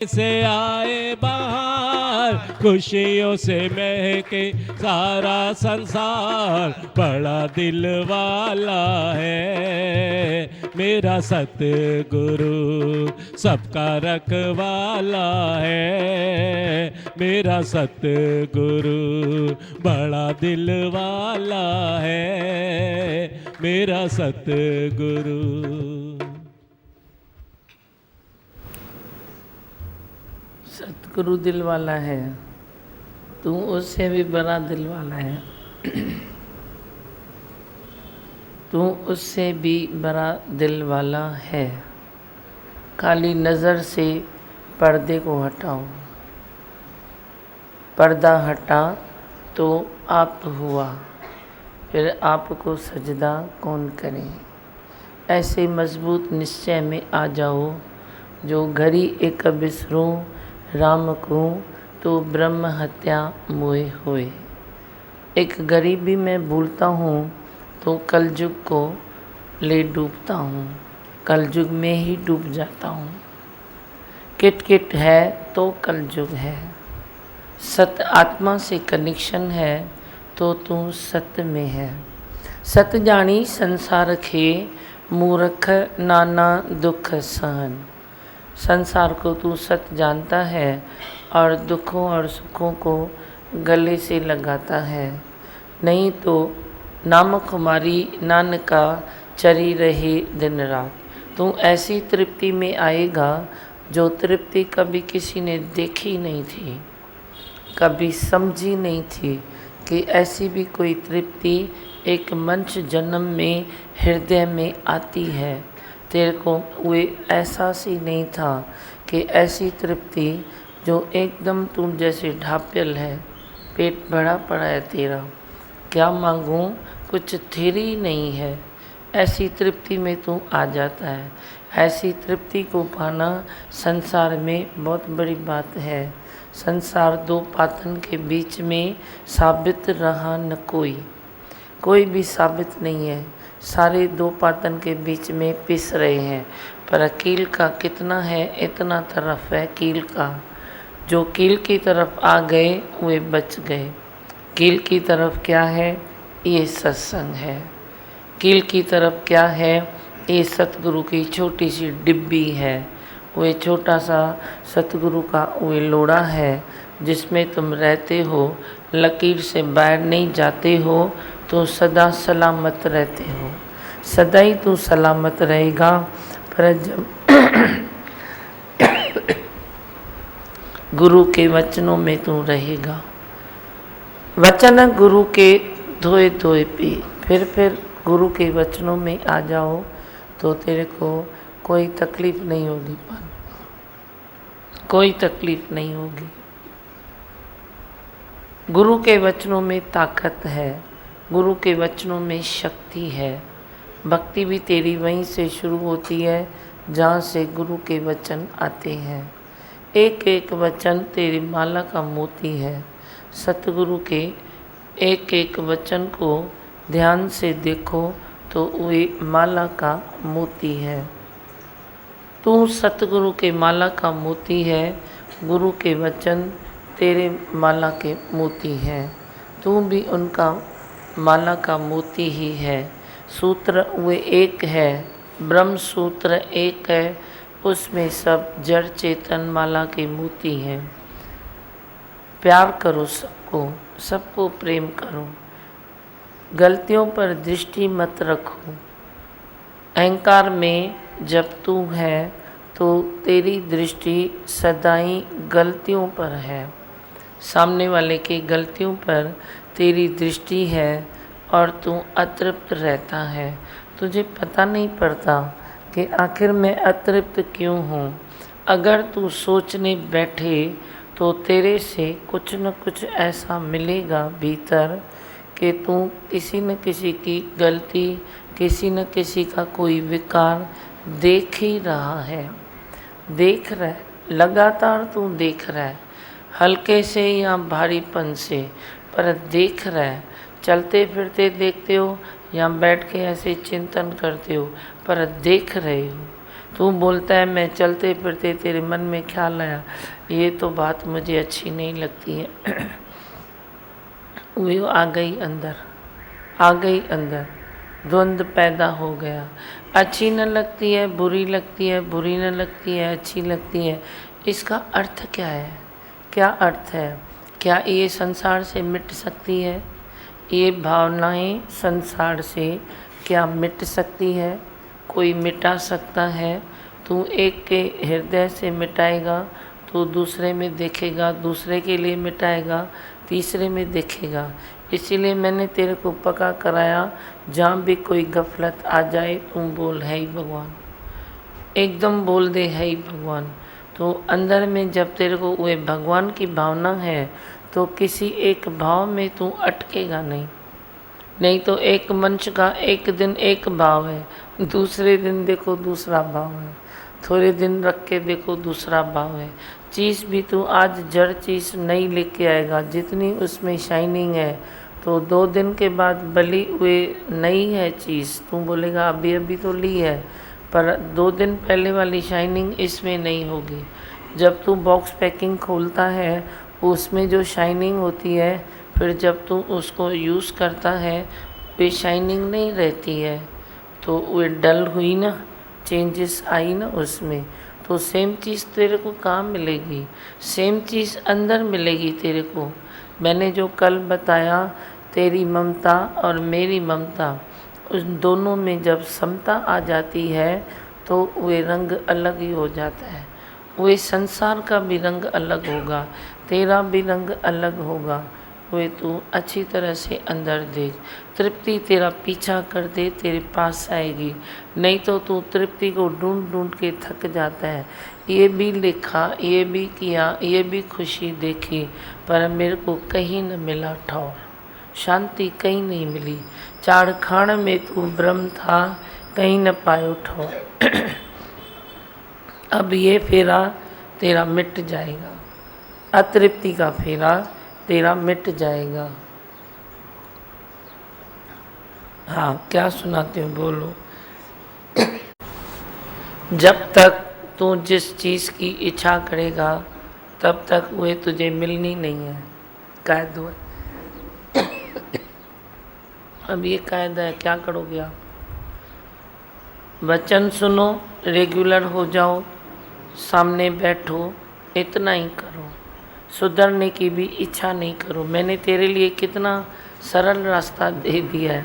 से आए बाहर, खुशियों से महके सारा संसार। बड़ा दिल वाला है मेरा सतगुरु, सबका रखवाला है मेरा सतगुरु। बड़ा दिल वाला है मेरा सतगुरु। सतगुरु दिल वाला है, तू उससे भी बड़ा दिल वाला है। तू उससे भी बड़ा दिल वाला है। काली नज़र से पर्दे को हटाओ, पर्दा हटा तो आप हुआ, फिर आपको सजदा कौन करे। ऐसे मजबूत निश्चय में आ जाओ, जो घड़ी एक बिसरो राम को तो ब्रह्म हत्या मोए होए। एक गरीबी में भूलता हूँ तो कलयुग को ले डूबता हूँ, कलयुग में ही डूब जाता हूँ। किट किट है तो कलयुग है, सत आत्मा से कनेक्शन है तो तू सत्य में है। सत जानी संसार खे, मूर्ख नाना दुख सहन। संसार को तू सत्य जानता है और दुखों और सुखों को गले से लगाता है। नहीं तो नामक हमारी नानका चरी रहे दिन रात। तू ऐसी तृप्ति में आएगा जो तृप्ति कभी किसी ने देखी नहीं थी, कभी समझी नहीं थी कि ऐसी भी कोई तृप्ति एक मनुष्य जन्म में हृदय में आती है। तेरे को वो एहसास ही नहीं था कि ऐसी तृप्ति जो एकदम तुम जैसे ढापियल है, पेट भरा पड़ा है तेरा, क्या मांगूं कुछ थेरी नहीं है, ऐसी तृप्ति में तू आ जाता है। ऐसी तृप्ति को पाना संसार में बहुत बड़ी बात है। संसार दो पातन के बीच में साबित रहा न कोई भी साबित नहीं है। सारे दो पातन के बीच में पिस रहे हैं, पर कील का कितना है, इतना तरफ है कील का। जो कील की तरफ आ गए वे बच गए। कील की तरफ क्या है, ये सत्संग है। कील की तरफ क्या है, ये सतगुरु की छोटी सी डिब्बी है। वे छोटा सा सतगुरु का वे लोड़ा है जिसमें तुम रहते हो, लकीर से बाहर नहीं जाते हो तो सदा सलामत रहते हो। सदा ही तू सलामत रहेगा। पर जब गुरु के वचनों में तू रहेगा, वचन गुरु के धोए धोए पी, फिर गुरु के वचनों में आ जाओ तो तेरे को कोई तकलीफ नहीं होगी, कोई तकलीफ नहीं होगी। गुरु के वचनों में ताकत है, गुरु के वचनों में शक्ति है। भक्ति भी तेरी वहीं से शुरू होती है जहाँ से गुरु के वचन आते हैं। एक एक वचन तेरी माला का मोती है। सतगुरु के एक एक वचन को ध्यान से देखो तो वे माला का मोती है। तू सतगुरु के माला का मोती है, गुरु के वचन तेरे माला के मोती हैं। तू भी उनका माला का मोती ही है। सूत्र वे एक है, ब्रह्म सूत्र एक है, उसमें सब जड़ चेतन माला के मोती हैं। प्यार करो सबको, सबको प्रेम करो, गलतियों पर दृष्टि मत रखो। अहंकार में जब तू है तो तेरी दृष्टि सदाई गलतियों पर है, सामने वाले की गलतियों पर तेरी दृष्टि है और तू अतृप्त रहता है। तुझे पता नहीं पड़ता कि आखिर मैं अतृप्त क्यों हूँ। अगर तू सोचने बैठे तो तेरे से कुछ न कुछ ऐसा मिलेगा भीतर कि तू किसी न किसी की गलती, किसी न किसी का कोई विकार देख ही रहा है। देख रहा है, लगातार तू देख रहा है, हल्के से या भारीपन से, पर देख रहा है। चलते फिरते देखते हो या बैठ के ऐसे चिंतन करते हो, पर देख रहे हो। तू बोलता है मैं चलते फिरते तेरे मन में ख्याल आया, ये तो बात मुझे अच्छी नहीं लगती है। वो आ गई अंदर, आ गई अंदर, द्वंद्व पैदा हो गया। अच्छी न लगती है, बुरी लगती है, बुरी न लगती है, अच्छी लगती है। इसका अर्थ क्या है? क्या अर्थ है? क्या ये संसार से मिट सकती है? ये भावनाएं संसार से क्या मिट सकती है? कोई मिटा सकता है? तू एक के हृदय से मिटाएगा तो दूसरे में देखेगा, दूसरे के लिए मिटाएगा, तीसरे में देखेगा। इसीलिए मैंने तेरे को पक्का कराया, जहाँ भी कोई गफलत आ जाए तुम बोल है ही भगवान, एकदम बोल दे है ही भगवान। तो अंदर में जब तेरे को वो भगवान की भावना है तो किसी एक भाव में तू अटकेगा नहीं। नहीं तो एक मंच का एक दिन एक भाव है, दूसरे दिन देखो दूसरा भाव है, थोड़े दिन रख के देखो दूसरा भाव है। चीज़ भी तू आज जड़ चीज़ नहीं लेके आएगा, जितनी उसमें शाइनिंग है तो 2 दिन के बाद भली हुए नई है चीज़, तू बोलेगा अभी अभी तो ली है, पर 2 दिन पहले वाली शाइनिंग इसमें नहीं होगी। जब तू बॉक्स पैकिंग खोलता है उसमें जो शाइनिंग होती है, फिर जब तू उसको यूज़ करता है वे शाइनिंग नहीं रहती है, तो वे डल हुई ना, चेंजेस आई ना उसमें। तो सेम चीज़ तेरे को कहाँ मिलेगी? सेम चीज़ अंदर मिलेगी तेरे को। मैंने जो कल बताया, तेरी ममता और मेरी ममता, उस दोनों में जब समता आ जाती है तो वे रंग अलग ही हो जाता है। वे संसार का भी रंग अलग होगा, तेरा भी रंग अलग होगा। वे तू अच्छी तरह से अंदर देख, तृप्ति तेरा पीछा कर दे, तेरे पास आएगी। नहीं तो तू तृप्ति को ढूंढ ढूंढ के थक जाता है। ये भी लिखा, ये भी किया, ये भी खुशी देखी, पर मेरे को कहीं न मिला ठौर, शांति कहीं नहीं मिली। चार खान में तू ब्रह्म था, कहीं न पायो ठौर। अब ये फेरा तेरा मिट जाएगा, अतृप्ति का फेरा तेरा मिट जाएगा। हाँ, क्या सुनाते हो बोलो। जब तक तू जिस चीज़ की इच्छा करेगा तब तक वे तुझे मिलनी नहीं है, कायदा है। अब ये कायदा है, क्या करोगे आप? वचन सुनो, रेगुलर हो जाओ, सामने बैठो, इतना ही करो। सुधरने की भी इच्छा नहीं करो। मैंने तेरे लिए कितना सरल रास्ता दे दिया है,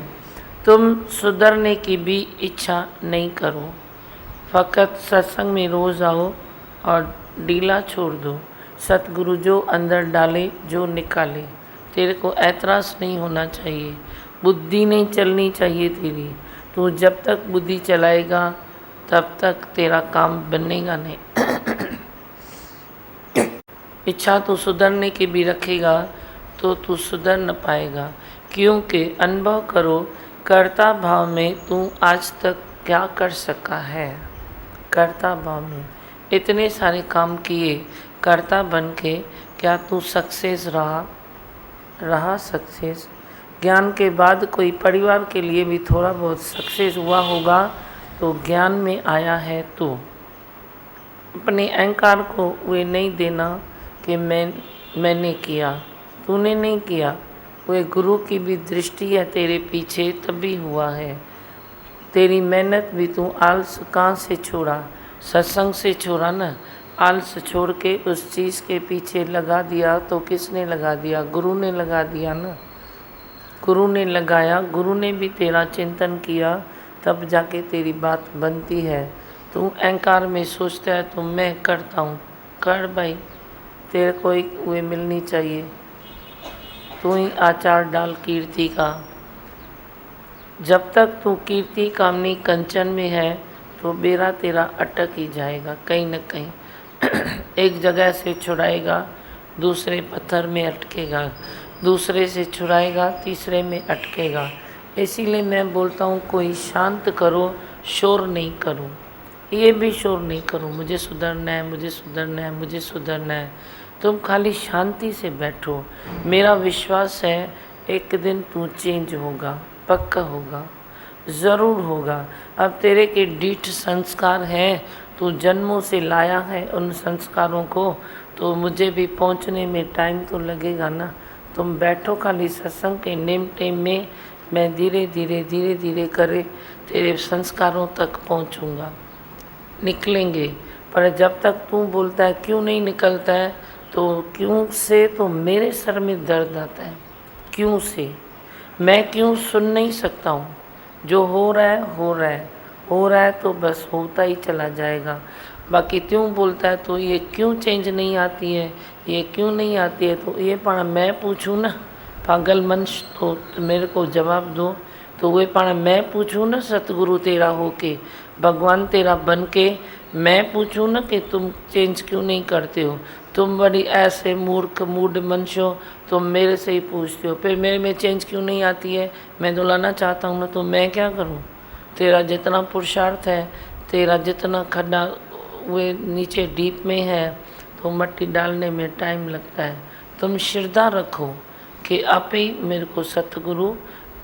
तुम सुधरने की भी इच्छा नहीं करो। फ़कत सत्संग में रोज़ आओ और डीला छोड़ दो। सतगुरु जो अंदर डाले जो निकाले। तेरे को ऐतराज़ नहीं होना चाहिए, बुद्धि नहीं चलनी चाहिए तेरी। तू जब तक बुद्धि चलाएगा तब तक तेरा काम बनेगा नहीं। इच्छा तो सुधरने की भी रखेगा तो तू सुधर न पाएगा, क्योंकि अनुभव करो कर्ता भाव में तू आज तक क्या कर सका है। कर्ता भाव में इतने सारे काम किए, कर्ता बन के क्या तू सक्सेस रहा सक्सेस? ज्ञान के बाद कोई परिवार के लिए भी थोड़ा बहुत सक्सेस हुआ होगा तो ज्ञान में आया है। तो अपने अहंकार को वे नहीं देना कि मैंने किया, तूने नहीं किया। वे गुरु की भी दृष्टि है तेरे पीछे तभी हुआ है। तेरी मेहनत भी तू आलस कहाँ से छोड़ा? सत्संग से छोड़ा ना। आलस छोड़ के उस चीज़ के पीछे लगा दिया तो किसने लगा दिया? गुरु ने लगा दिया ना। गुरु ने लगाया, गुरु ने भी तेरा चिंतन किया, तब जाके तेरी बात बनती है। तू अहंकार में सोचता है तो मैं करता हूँ, कर भाई, तेरे को एक वे मिलनी चाहिए। तू ही आचार डाल कीर्ति का। जब तक तू कीर्ति कामनी कंचन में है तो बेरा तेरा अटक ही जाएगा कहीं न कहीं। एक जगह से छुड़ाएगा, दूसरे पत्थर में अटकेगा, दूसरे से छुड़ाएगा, तीसरे में अटकेगा। इसीलिए मैं बोलता हूँ कोई शांत करो, शोर नहीं करो। ये भी शोर नहीं करो मुझे सुधरना है, मुझे सुधरना है, मुझे सुधरना है। तुम खाली शांति से बैठो। मेरा विश्वास है एक दिन तू चेंज होगा, पक्का होगा। ज़रूर होगा। अब तेरे के डीठ संस्कार हैं, तू जन्मों से लाया है उन संस्कारों को, तो मुझे भी पहुंचने में टाइम तो लगेगा ना। तुम बैठो खाली सत्संग के नेम टेम में, मैं धीरे धीरे करे तेरे संस्कारों तक पहुंचूंगा। निकलेंगे, पर जब तक तू बोलता है क्यों नहीं निकलता है, तो क्यों से तो मेरे सर में दर्द आता है। क्यों से मैं क्यों सुन नहीं सकता हूँ। जो हो रहा है हो रहा है, हो रहा है तो बस होता ही चला जाएगा। बाकी क्यों बोलता है तो ये क्यों चेंज नहीं आती है, ये क्यों नहीं आती है, तो ये पाण मैं पूछूँ ना। पागल मंश तो मेरे को जवाब दो। तो वे पाण मैं पूछूँ ना, सतगुरु तेरा होके, भगवान तेरा बन के मैं पूछूँ ना कि तुम चेंज क्यों नहीं करते हो। तुम बड़ी ऐसे मूर्ख मूड मनुष्य हो, तुम मेरे से ही पूछते हो, फिर मेरे में चेंज क्यों नहीं आती है। मैं दुलाना चाहता हूँ ना, तो मैं क्या करूँ। तेरा जितना पुरुषार्थ है, तेरा जितना खड्डा वे नीचे डीप में है, तो मट्टी डालने में टाइम लगता है। तुम श्रद्धा रखो कि आप ही मेरे को सतगुरु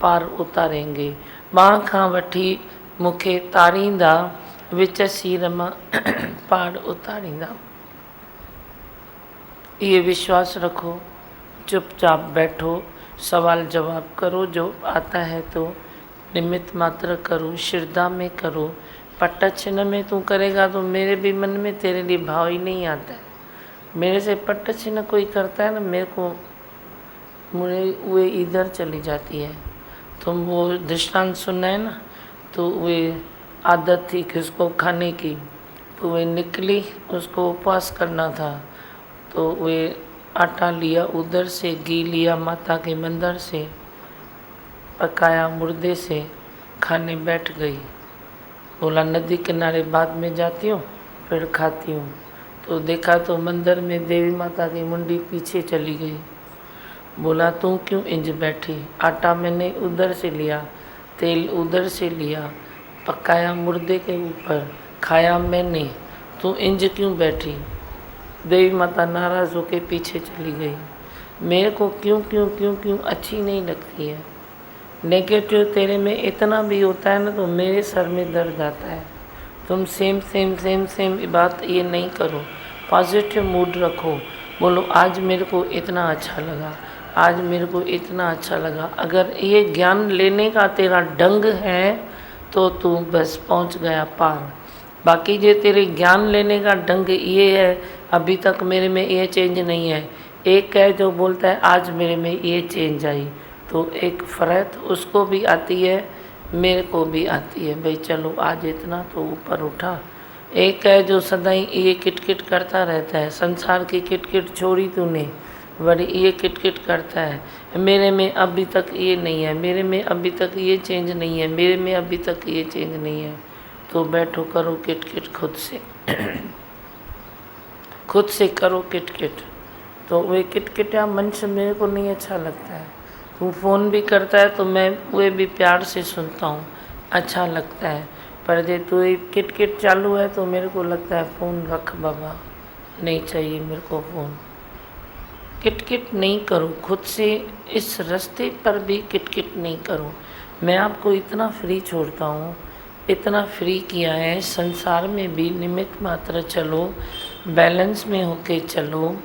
पार उतारेंगे। मां खां वठी मूंखे तारींदा, विच सीर मां पार उतारींदा। ये विश्वास रखो, चुपचाप बैठो, सवाल जवाब करो, जो आता है तो निमित्त मात्र करो, श्रद्धा में करो। पट्टा छिन्न में तू करेगा तो मेरे भी मन में तेरे लिए भाव ही नहीं आता है। मेरे से पट्टा छिन्न कोई करता है ना, मेरे को मुझे वे इधर चली जाती है। तुम वो दृष्टांत सुनना है ना, तो वे आदत थी किसको खाने की, तो वे निकली, उसको उपवास करना था, तो वे आटा लिया उधर से, घी लिया माता के मंदिर से, पकाया मुर्दे से, खाने बैठ गई। बोला नदी किनारे बाद में जाती हूँ फिर खाती हूँ। तो देखा तो मंदिर में देवी माता की मुंडी पीछे चली गई। बोला तू क्यों इंज बैठी, आटा मैंने उधर से लिया, तेल उधर से लिया, पकाया मुर्दे के ऊपर, खाया मैंने, तू इंज क्यों बैठी। देवी माता नाराज़ होकर पीछे चली गई। मेरे को क्यों क्यों क्यों क्यों अच्छी नहीं लगती है। नेगेटिव तेरे में इतना भी होता है ना, तो मेरे सर में दर्द आता है। तुम सेम बात ये नहीं करो, पॉजिटिव मूड रखो। बोलो आज मेरे को इतना अच्छा लगा, आज मेरे को इतना अच्छा लगा। अगर ये ज्ञान लेने का तेरा ढंग है तो तू बस पहुंच गया पार। बाकी जो तेरे ज्ञान लेने का ढंग ये है, अभी तक मेरे में ये चेंज नहीं है। एक है जो बोलता है आज मेरे में ये चेंज आई, तो एक फरहत उसको भी आती है, मेरे को भी आती है, भाई चलो आज इतना तो ऊपर उठा। एक है जो सदाई ये किटकिट करता रहता है, संसार की किटकिट छोड़ी तूने, बड़ी ये किटकिट करता है, मेरे में अभी तक ये नहीं है, मेरे में अभी तक ये चेंज नहीं है, मेरे में अभी तक ये चेंज नहीं है। तो बैठो करो किटकिट खुद से खुद से करो किटकिट। तो वे किटकिटा मन से मेरे को नहीं अच्छा लगता है। तू फ़ोन भी करता है तो मैं वे भी प्यार से सुनता हूँ, अच्छा लगता है। पर जे तू किटकिट चालू है तो मेरे को लगता है फ़ोन रख बाबा, नहीं चाहिए मेरे को फ़ोन। किटकिट नहीं करो खुद से, इस रास्ते पर भी किटकिट नहीं करो। मैं आपको इतना फ्री छोड़ता हूँ, इतना फ्री किया है। संसार में भी निमित्त मात्र चलो, बैलेंस में होके चलो,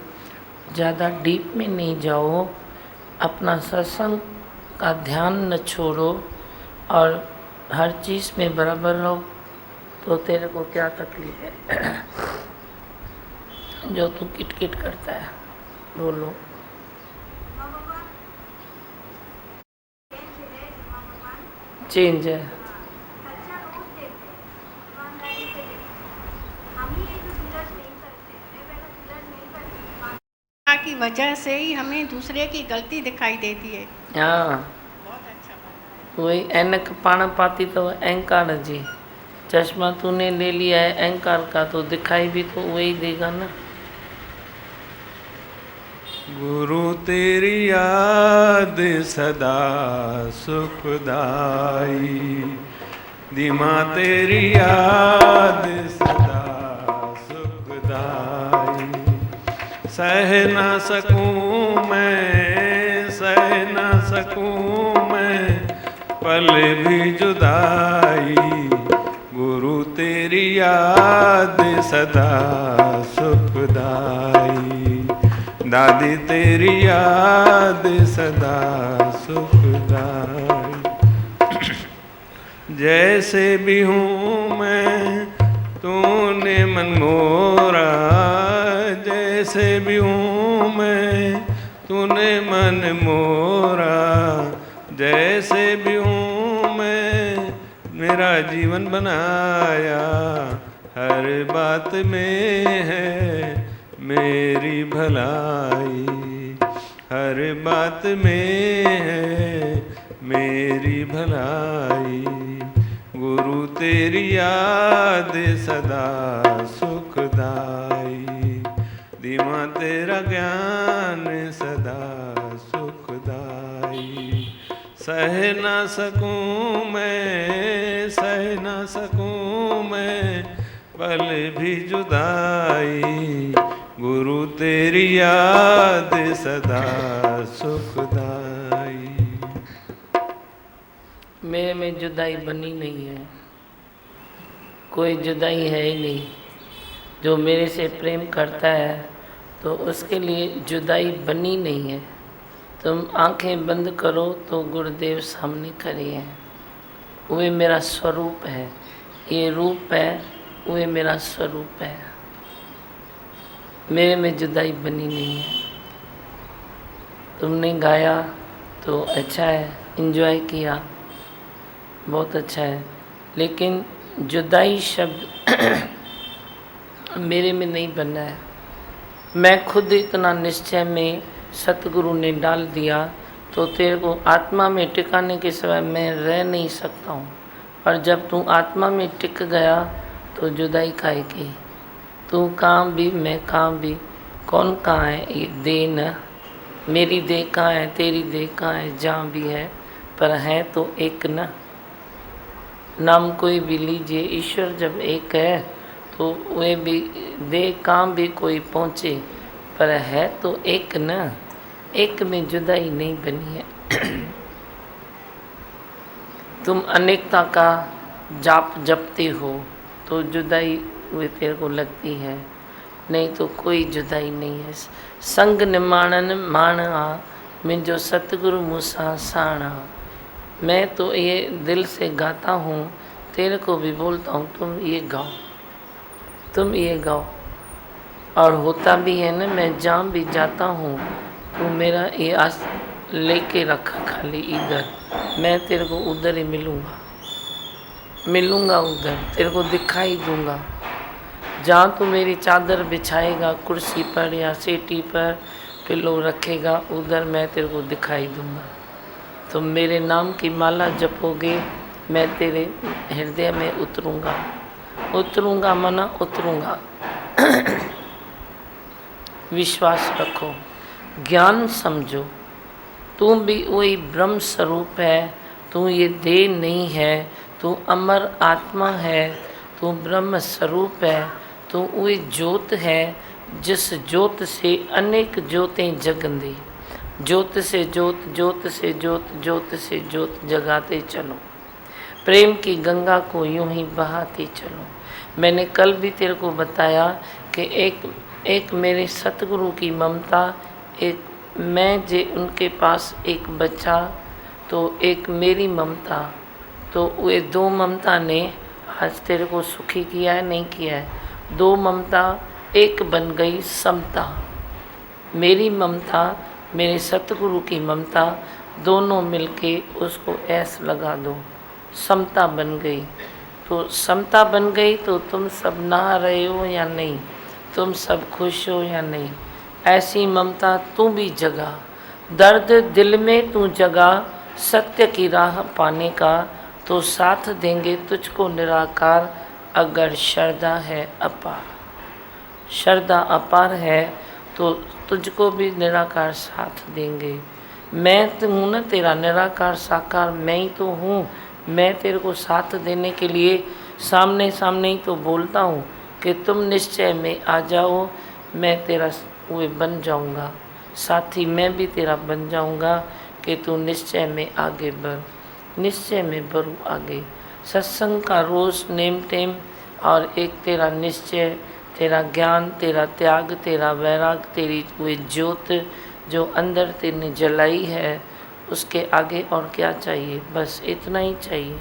ज़्यादा डीप में नहीं जाओ, अपना सत्संग का ध्यान न छोड़ो और हर चीज़ में बराबर रहो। तो तेरे को क्या तकलीफ है जो तू किटकिट करता है, बोलो। चेंज है। की वजह से ही हमें दूसरे की गलती दिखाई देती है। हाँ, बहुत अच्छा। वही ऐनक पाण पाती तो अहंकार जी, चश्मा तूने ले लिया है अहंकार का, तो दिखाई भी तो वही देगा ना। गुरु तेरी याद सदा सुखदाई, दिमा तेरी याद सदा सुखदाई। सह ना सकूं मैं, सह ना सकूं मैं, पल भी जुदाई, गुरु तेरी याद सदा सुखदाई, दादी तेरी याद सदा सुखदाई। जैसे भी हूँ मैं तूने मन मोरा, जैसे भी हूँ मैं तूने मन मोरा, जैसे भी हूँ मैं मेरा जीवन बनाया, हर बात में है मेरी भलाई, हर बात में है मेरी भलाई, गुरु तेरी याद सदा सुखदाई, धीमा तेरा ज्ञान सदा सुखदाई। सह ना सकूं मैं, सह ना सकूं मैं पल भी जुदाई, गुरु तेरी याद सदा सुखदाई। मेरे में जुदाई बनी नहीं है, कोई जुदाई है ही नहीं। जो मेरे से प्रेम करता है तो उसके लिए जुदाई बनी नहीं है। तुम आंखें बंद करो तो गुरुदेव सामने खड़े हैं, वे मेरा स्वरूप है, ये रूप है, वे मेरा स्वरूप है। मेरे में जुदाई बनी नहीं है। तुमने गाया तो अच्छा है, एंजॉय किया, बहुत अच्छा है, लेकिन जुदाई शब्द मेरे में नहीं बना है। मैं खुद इतना निश्चय में सतगुरु ने डाल दिया तो तेरे को आत्मा में टिकाने के सिवाय मैं रह नहीं सकता हूँ। और जब तू आत्मा में टिक गया तो जुदाई काहे की? तू कहाँ भी मैं कहाँ भी, कौन कहाँ है? ये देह न, मेरी देह कहाँ है, तेरी देह कहाँ है? जहाँ भी है पर है तो एक न। नाम कोई भी लीजिए, ईश्वर जब एक है तो वे भी देह कहाँ भी कोई पहुँचे पर है तो एक न। एक में जुदाई नहीं बनी है। तुम अनेकता का जाप जपते हो तो जुदाई वे तेरे को लगती है, नहीं तो कोई जुदाई नहीं है। संग निमाणन माणा मुंहिंजो सतगुरु मूसा साणा। मैं तो ये दिल से गाता हूँ, तेरे को भी बोलता हूँ तुम ये गाओ, तुम ये गाओ। और होता भी है ना, मैं जहाँ भी जाता हूँ तो मेरा ये आस लेके रखा खाली इधर, मैं तेरे को उधर ही मिलूँगा, मिलूँगा उधर, तेरे को दिखाई दूँगा। जहाँ तू मेरी चादर बिछाएगा कुर्सी पर या सेटी पर पिलो रखेगा, उधर मैं तेरे को दिखाई दूँगा। तुम मेरे नाम की माला जपोगे, मैं तेरे हृदय में उतरूँगा, उतरूँगा मना उतरूँगा। विश्वास रखो, ज्ञान समझो, तू भी वही ब्रह्म स्वरूप है, तू ये देह नहीं है, तू अमर आत्मा है, तू ब्रह्म स्वरूप है, तू वही ज्योत है जिस ज्योत से अनेक ज्योतें जगंदी। ज्योत से ज्योत, ज्योत से ज्योत, ज्योत से ज्योत जगाते चलो, प्रेम की गंगा को यूं ही बहाते चलो। मैंने कल भी तेरे को बताया कि एक मेरे सतगुरु की ममता, एक मैं जे उनके पास एक बच्चा, तो एक मेरी ममता, तो वे दो ममता ने आज तेरे को सुखी किया है, नहीं किया है। दो ममता एक बन गई समता। मेरी ममता, मेरे सतगुरु की ममता, दोनों मिलके उसको ऐस लगा दो, समता बन गई। तो समता बन गई तो तुम सब नहा रहे हो या नहीं, तुम सब खुश हो या नहीं, ऐसी ममता तू भी जगा। दर्द दिल में तू जगा सत्य की राह पाने का, तो साथ देंगे तुझको निराकार अगर श्रद्धा है अपार। श्रद्धा अपार है तो तुझको भी निराकार साथ देंगे। मैं तो हूँ ना तेरा निराकार साकार, मैं ही तो हूँ। मैं तेरे को साथ देने के लिए सामने सामने ही तो बोलता हूँ कि तुम निश्चय में आ जाओ, मैं तेरा वो बन जाऊँगा, साथी मैं भी तेरा बन जाऊँगा कि तू निश्चय में आगे बढ़। निश्चय में बढ़ू आगे। सत्संग का रोज़ नेम टेम और एक तेरा निश्चय, तेरा ज्ञान, तेरा त्याग, तेरा वैराग, तेरी वे ज्योत जो अंदर तेने जलाई है, उसके आगे और क्या चाहिए? बस इतना ही चाहिए।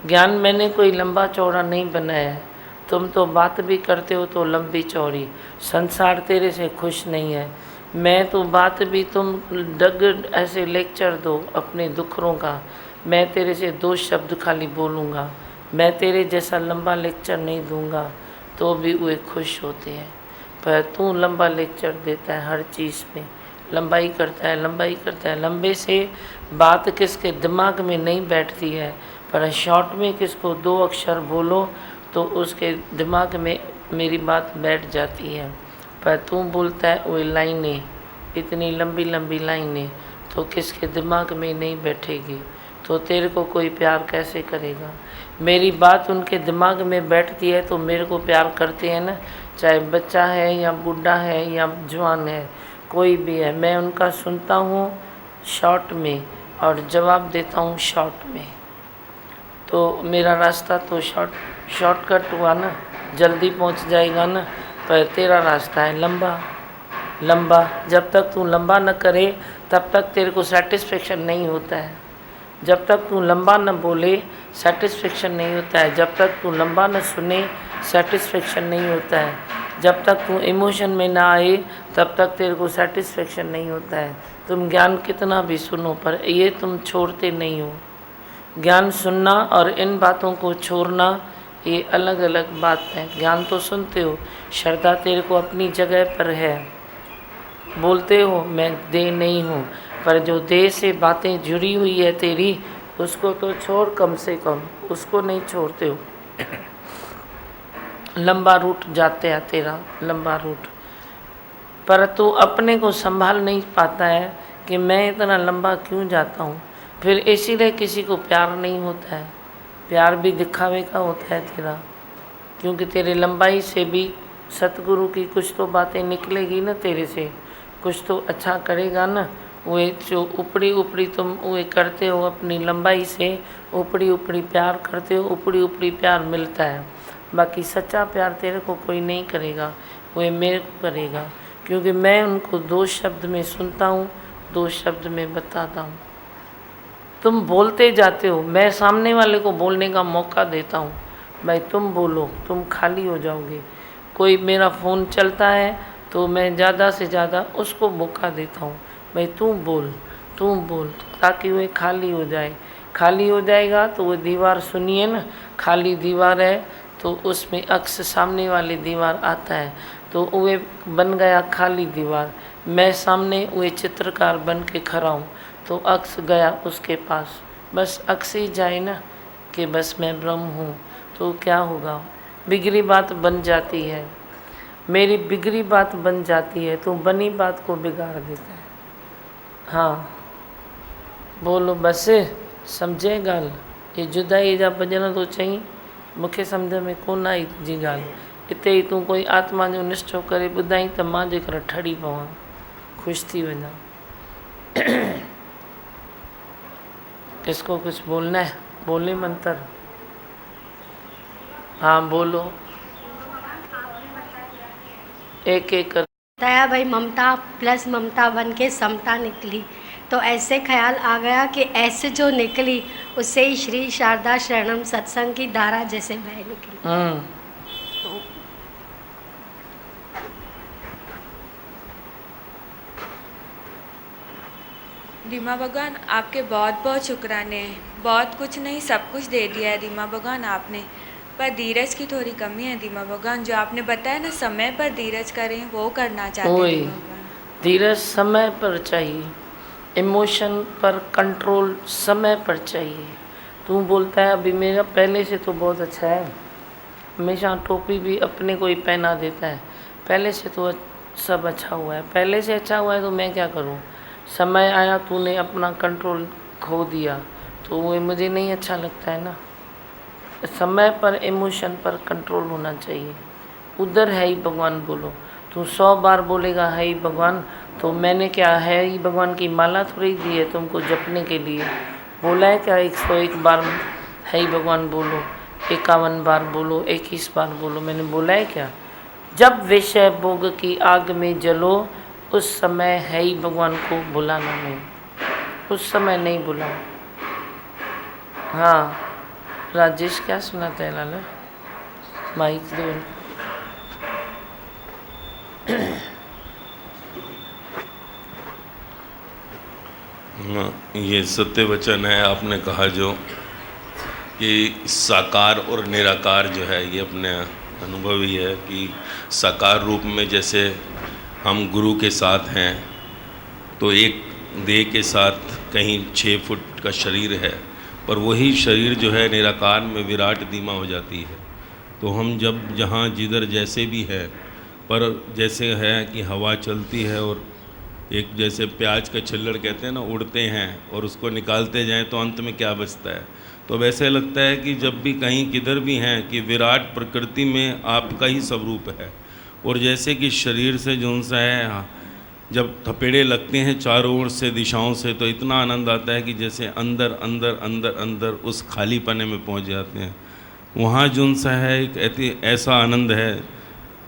ज्ञान मैंने कोई लंबा चौड़ा नहीं बनाया है। तुम तो बात भी करते हो तो लंबी चौड़ी। संसार तेरे से खुश नहीं है। मैं तो बात भी तुम डग ऐसे लेक्चर दो अपने दुखरों का, मैं तेरे से 2 शब्द खाली बोलूँगा। मैं तेरे जैसा लंबा लेक्चर नहीं दूँगा तो भी वे खुश होते हैं। पर तू लंबा लेक्चर देता है हर चीज़ में, लंबाई करता है, लंबाई करता है। लंबे से बात किसके दिमाग में नहीं बैठती है, पर शॉर्ट में किसको 2 अक्षर बोलो तो उसके दिमाग में मेरी बात बैठ जाती है। पर तू बोलता है वो लाइनें, इतनी लंबी लंबी लाइनें, तो किसके दिमाग में नहीं बैठेगी, तो तेरे को कोई प्यार कैसे करेगा? मेरी बात उनके दिमाग में बैठती है तो मेरे को प्यार करते हैं ना, चाहे बच्चा है या बूढ़ा है या जवान है, कोई भी है। मैं उनका सुनता हूँ शॉर्ट में और जवाब देता हूँ शॉर्ट में। तो मेरा रास्ता तो शॉर्टकट हुआ ना, जल्दी पहुँच जाएगा ना। पर तेरा रास्ता है लंबा लंबा। जब तक तू लंबा न करे तब तक तेरे को सेटिस्फेक्शन नहीं होता है। जब तक तू लंबा न बोले सेटिस्फेक्शन नहीं होता है। जब तक तू लंबा न सुने सेटिस्फेक्शन नहीं होता है। जब तक तू इमोशन में ना आए तब तक तेरे को सेटिस्फेक्शन नहीं होता है। तुम ज्ञान कितना भी सुनो पर ये तुम छोड़ते नहीं हो। ज्ञान सुनना और इन बातों को छोड़ना ये अलग अलग बात है। ज्ञान तो सुनते हो, श्रद्धा तेरे को अपनी जगह पर है, बोलते हो मैं दे नहीं हूँ, पर जो देह से बातें जुड़ी हुई है तेरी, उसको तो छोड़, कम से कम उसको नहीं छोड़ते हो। लंबा रूट जाते हैं तेरा, लंबा रूट, पर तू अपने को संभाल नहीं पाता है कि मैं इतना लंबा क्यों जाता हूँ। फिर इसीलिए किसी को प्यार नहीं होता है। प्यार भी दिखावे का होता है तेरा, क्योंकि तेरे लंबाई से भी सतगुरु की कुछ तो बातें निकलेगी ना तेरे से, कुछ तो अच्छा करेगा ना। वे जो ऊपरी ऊपरी तुम वे करते हो अपनी लंबाई से, ऊपरी ऊपरी प्यार करते हो, ऊपरी ऊपरी प्यार मिलता है। बाकी सच्चा प्यार तेरे को कोई नहीं करेगा, वो मेरे को करेगा, क्योंकि मैं उनको 2 शब्द में सुनता हूँ, 2 शब्द में बताता हूँ। तुम बोलते जाते हो, मैं सामने वाले को बोलने का मौका देता हूँ, भाई तुम बोलो, तुम खाली हो जाओगे। कोई मेरा फ़ोन चलता है तो मैं ज़्यादा से ज़्यादा उसको मौका देता हूँ, भाई तू बोल, ताकि वह खाली हो जाए। खाली हो जाएगा तो वो दीवार सुनिए ना, खाली दीवार है तो उसमें अक्स सामने वाली दीवार आता है, तो वह बन गया खाली दीवार। मैं सामने वह चित्रकार बन के खड़ा हूँ तो अक्स गया उसके पास, बस अक्स ही जाए ना कि बस मैं ब्रह्म हूँ, तो क्या होगा? बिगड़ी बात बन जाती है, मेरी बिगड़ी बात बन जाती है, तो बनी बात को बिगाड़ देता है। हाँ बोलो बस, समझे गाल? ये जुदाई जा भॼन तो चई, मूंखे सम्झ में कोन आई तुंहिंजी ॻाल्हि। हिते ई तूं कोई आत्मा जो निश्चो करे ॿुधाई त मां जेकर ठड़ी पवां, ख़ुशि थी वञा। किसको कुछ बोलना है? बोले मंत्र। हाँ बोलो, एक एक कर। दया भाई ममता प्लस ममता बन के समता निकली, तो ऐसे ख्याल आ गया कि ऐसे जो निकली उससे ही श्री शारदा शरणम सत्संग की धारा जैसे बह निकली। रीमा भगवान आपके बहुत बहुत शुक्राने हैं। बहुत कुछ नहीं सब कुछ दे दिया है रीमा भगवान आपने, पर धीरज की थोड़ी कमी है रीमा भगवान। जो आपने बताया ना समय पर धीरज करें, वो करना चाहते हैं रीमा भगवान। धीरज समय पर चाहिए, इमोशन पर कंट्रोल समय पर चाहिए। तू बोलता है अभी मेरा पहले से तो बहुत अच्छा है, हमेशा टोपी भी अपने को ही पहना देता है, पहले से तो सब अच्छा हुआ है, पहले से अच्छा हुआ है तो मैं क्या करूं? समय आया तूने अपना कंट्रोल खो दिया तो वो मुझे नहीं अच्छा लगता है ना। समय पर इमोशन पर कंट्रोल होना चाहिए। उधर है ही भगवान बोलो, तू 100 बार बोलेगा है ही भगवान, तो मैंने क्या है ही भगवान की माला थोड़ी दी है तुमको जपने के लिए। बोला है क्या? 101 बार है ही भगवान बोलो, 51 बार बोलो, 21 बार बोलो, मैंने बोला है क्या? जब विषय भोग की आग में जलो, उस समय है ही भगवान को बुलाना नहीं, उस समय नहीं बुला। हाँ राजेश क्या सुनाता है लाला? माइक दो। ये सत्य वचन है आपने कहा जो कि साकार और निराकार जो है, ये अपने अनुभव ही है कि साकार रूप में जैसे हम गुरु के साथ हैं तो एक देह के साथ कहीं 6 फुट का शरीर है, पर वही शरीर जो है निराकार में विराट धीमा हो जाती है। तो हम जब जहाँ जिधर जैसे भी है, पर जैसे है कि हवा चलती है और एक जैसे प्याज का छिल्लड़ कहते हैं ना, उड़ते हैं और उसको निकालते जाएं तो अंत में क्या बचता है, तो वैसे लगता है कि जब भी कहीं किधर भी हैं कि विराट प्रकृति में आपका ही स्वरूप है। और जैसे कि शरीर से जो सा है, जब थपेड़े लगते हैं चारों ओर से दिशाओं से, तो इतना आनंद आता है कि जैसे अंदर अंदर अंदर अंदर उस खाली पने में पहुंच जाते हैं। वहाँ जो सा है एक ऐसा आनंद है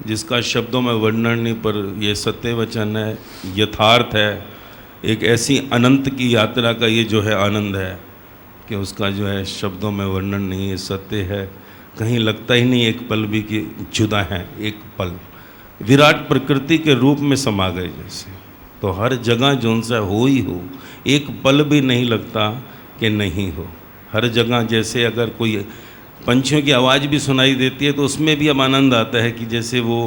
जिसका शब्दों में वर्णन नहीं, पर यह सत्य वचन है, यथार्थ है। एक ऐसी अनंत की यात्रा का ये जो है आनंद है कि उसका जो है शब्दों में वर्णन नहीं, ये सत्य है। कहीं लगता ही नहीं एक पल भी कि जुदा है, एक पल विराट प्रकृति के रूप में समा गए जैसे। तो हर जगह जो सा हो ही हो, एक पल भी नहीं लगता कि नहीं हो। हर जगह जैसे अगर कोई पंछियों की आवाज़ भी सुनाई देती है तो उसमें भी अब आनंद आता है कि जैसे वो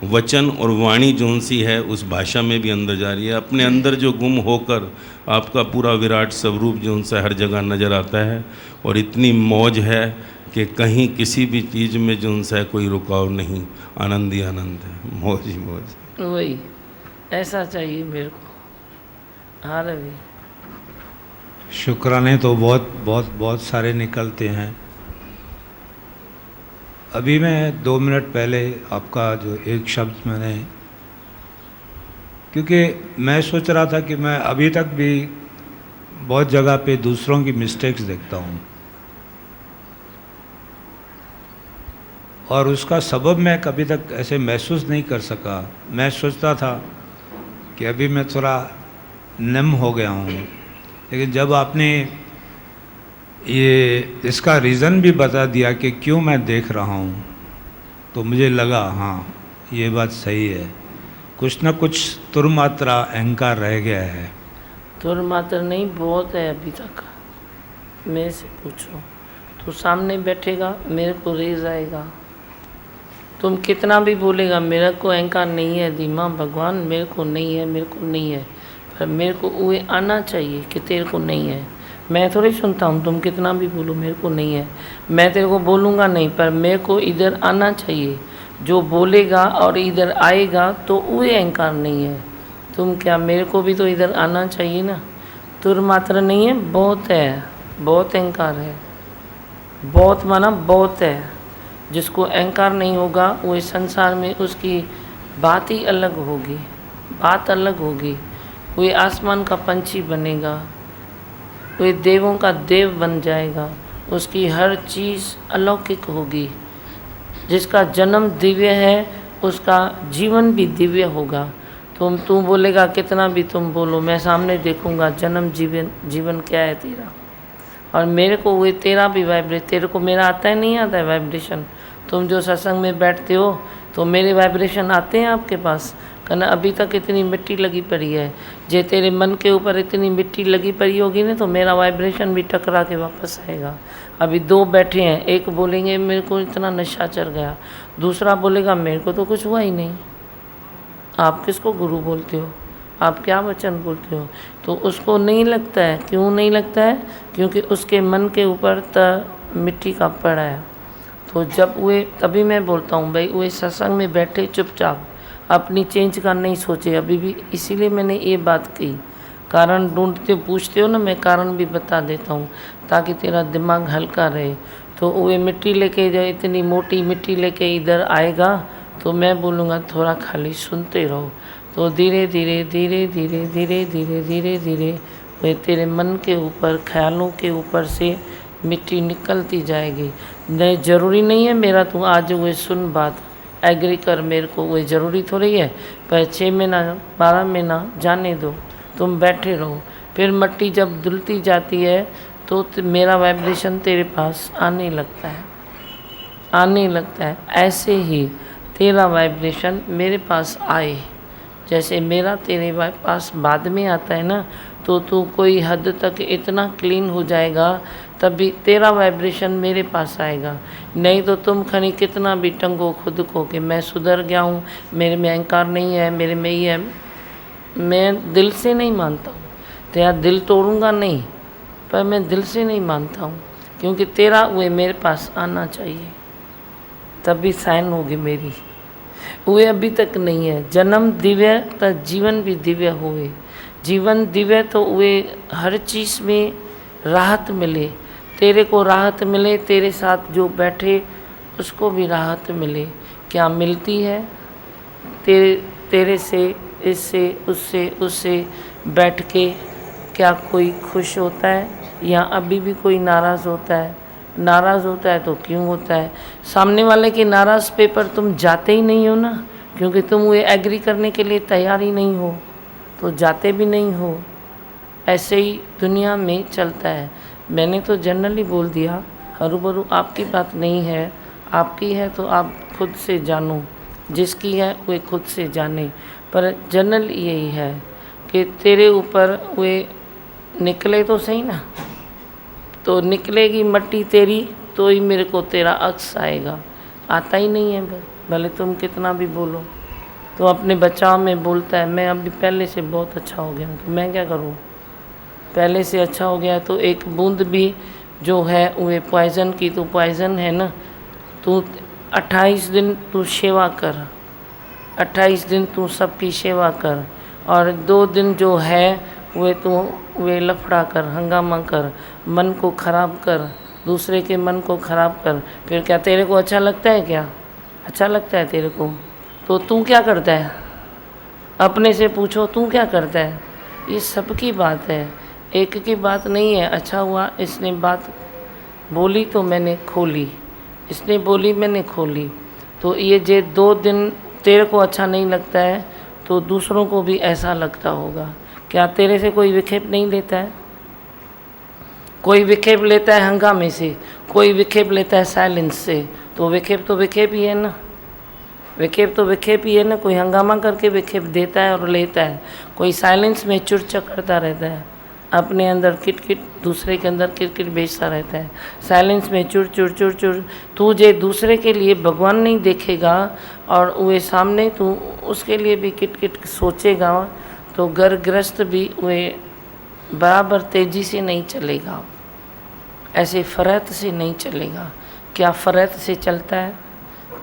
वचन और वाणी जोन सी है उस भाषा में भी अंदर जा रही है। अपने अंदर जो गुम होकर आपका पूरा विराट स्वरूप जो सा हर जगह नज़र आता है। और इतनी मौज है कि कहीं किसी भी चीज़ में जो सा कोई रुकाव नहीं, आनंद ही आनंद है, मौज ही मौज। वही ऐसा चाहिए मेरे को। हाँ रवि। शुक्राने तो बहुत बहुत बहुत सारे निकलते हैं। अभी मैं 2 मिनट पहले आपका जो एक शब्द मैंने, क्योंकि मैं सोच रहा था कि मैं अभी तक भी बहुत जगह पे दूसरों की मिस्टेक्स देखता हूँ और उसका सबब मैं कभी तक ऐसे महसूस नहीं कर सका। मैं सोचता था कि अभी मैं थोड़ा नम हो गया हूँ, लेकिन जब आपने ये इसका रीज़न भी बता दिया कि क्यों मैं देख रहा हूँ, तो मुझे लगा हाँ ये बात सही है, कुछ ना कुछ तुरमात्रा अहंकार रह गया है। तुरमात्रा नहीं, बहुत है अभी तक। मेरे से पूछो, तो सामने बैठेगा मेरे को रेज आएगा। तुम कितना भी बोलेगा मेरे को अहंकार नहीं है धीमा भगवान, मेरे को नहीं है, मेरे को नहीं है, पर मेरे को वो आना चाहिए कि तेरे को नहीं है। मैं थोड़ी सुनता हूँ, तुम कितना भी बोलो मेरे को नहीं है, मैं तेरे को बोलूँगा नहीं, पर मेरे को इधर आना चाहिए। जो बोलेगा और इधर आएगा तो वो अहंकार नहीं है। तुम क्या, मेरे को भी तो इधर आना चाहिए ना। तुरमात्रा नहीं है, बहुत है, बहुत अहंकार है। बहुत माना बहुत है। जिसको अहंकार नहीं होगा वो इस संसार में उसकी बात ही अलग होगी, बात अलग होगी। वो आसमान का पंछी बनेगा, वो देवों का देव बन जाएगा, उसकी हर चीज़ अलौकिक होगी। जिसका जन्म दिव्य है उसका जीवन भी दिव्य होगा। तू बोलेगा कितना भी तुम बोलो, मैं सामने देखूंगा जन्म जीवन क्या है तेरा, और मेरे को वो तेरा भी वाइब्रेट, तेरे को मेरा आता है नहीं आता है वाइब्रेशन। तुम जो सत्संग में बैठते हो तो मेरे वाइब्रेशन आते हैं आपके पास, कहना अभी तक इतनी मिट्टी लगी पड़ी है। जे तेरे मन के ऊपर इतनी मिट्टी लगी पड़ी होगी ना तो मेरा वाइब्रेशन भी टकरा के वापस आएगा। अभी 2 बैठे हैं, एक बोलेंगे मेरे को इतना नशा चढ़ गया, दूसरा बोलेगा मेरे को तो कुछ हुआ ही नहीं। आप किसको गुरु बोलते हो, आप क्या वचन बोलते हो? तो उसको नहीं लगता है। क्यों नहीं लगता है? क्योंकि उसके मन के ऊपर मिट्टी का पड़ा है। तो जब वे, तभी मैं बोलता हूँ भाई वे सत्संग में बैठे चुपचाप अपनी चेंज का नहीं सोचे अभी भी। इसीलिए मैंने ये बात कही। कारण ढूंढते पूछते हो ना, मैं कारण भी बता देता हूँ ताकि तेरा दिमाग हल्का रहे। तो वे मिट्टी लेके जो इतनी मोटी मिट्टी लेके इधर आएगा तो मैं बोलूँगा थोड़ा खाली सुनते रहो। तो धीरे धीरे धीरे धीरे धीरे धीरे धीरे धीरे वे तेरे मन के ऊपर, ख्यालों के ऊपर से मिट्टी निकलती जाएगी। नहीं, ज़रूरी नहीं है मेरा तू आज वे सुन बात, एग्री कर मेरे को, वही ज़रूरी थोड़ी है। पर 6 महीना 12 महीना जाने दो, तुम बैठे रहो। फिर मिट्टी जब धुलती जाती है तो मेरा वाइब्रेशन तेरे पास आने लगता है, आने लगता है। ऐसे ही तेरा वाइब्रेशन मेरे पास आए, जैसे मेरा तेरे पास बाद में आता है ना, तो तू कोई हद तक इतना क्लीन हो जाएगा तभी तेरा वाइब्रेशन मेरे पास आएगा। नहीं तो तुम खनी कितना भी टंगो खुद को कि मैं सुधर गया हूँ, मेरे में अहंकार नहीं है, मेरे में ये है। मैं दिल से नहीं मानता हूँ, तेरा दिल तोड़ूंगा नहीं, पर मैं दिल से नहीं मानता हूँ, क्योंकि तेरा वे मेरे पास आना चाहिए तभी साइन होगी मेरी। वे अभी तक नहीं है। जन्म दिव्य तो जीवन भी दिव्य हुए। जीवन दिव्य तो वे हर चीज़ में राहत मिले, तेरे को राहत मिले, तेरे साथ जो बैठे उसको भी राहत मिले। क्या मिलती है तेरे से, इससे, उससे, उससे बैठ के क्या कोई खुश होता है या अभी भी कोई नाराज़ होता है? नाराज़ होता है तो क्यों होता है? सामने वाले के नाराज़ पे पर तुम जाते ही नहीं हो ना, क्योंकि तुम वो एग्री करने के लिए तैयार ही नहीं हो, तो जाते भी नहीं हो। ऐसे ही दुनिया में चलता है। मैंने तो जनरली बोल दिया, हरूबरू आपकी बात नहीं है, आपकी है तो आप खुद से जानो, जिसकी है वे खुद से जाने। पर जनरल यही है कि तेरे ऊपर वे निकले तो सही ना, तो निकलेगी मिट्टी तेरी तो ही मेरे को तेरा अक्स आएगा। आता ही नहीं है, भले तुम कितना भी बोलो। तो अपने बचाव में बोलता है मैं अभी पहले से बहुत अच्छा हो गया हूँ, तो मैं क्या करूँ? पहले से अच्छा हो गया तो एक बूंद भी जो है वो पॉइज़न की, तो पॉइज़न है ना। तू 28 दिन तू सेवा कर, 28 दिन तू सबकी सेवा कर, और 2 दिन जो है वे लफड़ा कर, हंगामा कर, मन को ख़राब कर, दूसरे के मन को ख़राब कर। फिर क्या तेरे को अच्छा लगता है? क्या अच्छा लगता है तेरे को? तो तू क्या करता है? अपने से पूछो तू क्या करता है? ये सबकी बात है, एक की बात नहीं है। अच्छा हुआ इसने बात बोली तो मैंने खोली, इसने बोली मैंने खोली। तो ये जे 2 दिन तेरे को अच्छा नहीं लगता है तो दूसरों को भी ऐसा लगता होगा। क्या तेरे से कोई विक्षेप नहीं लेता है? कोई विक्षेप लेता है हंगामे से, कोई विक्षेप लेता है साइलेंस से। तो विक्षेप तो विक्षेप ही है ना, विक्षेप तो विक्षेप ही है ना। कोई हंगामा करके विक्षेप देता है और लेता है, कोई साइलेंस में चुरचुर करता रहता है, अपने अंदर किटकिट, दूसरे के अंदर किटकिट भेजता रहता है, साइलेंस में चुर चुर चुर चुर। तू जे दूसरे के लिए भगवान नहीं देखेगा और वे सामने तू उसके लिए भी किटकिट सोचेगा तो घर गृहस्थ भी वे बराबर तेज़ी से नहीं चलेगा, ऐसे फरहत से नहीं चलेगा। क्या फरहत से चलता है?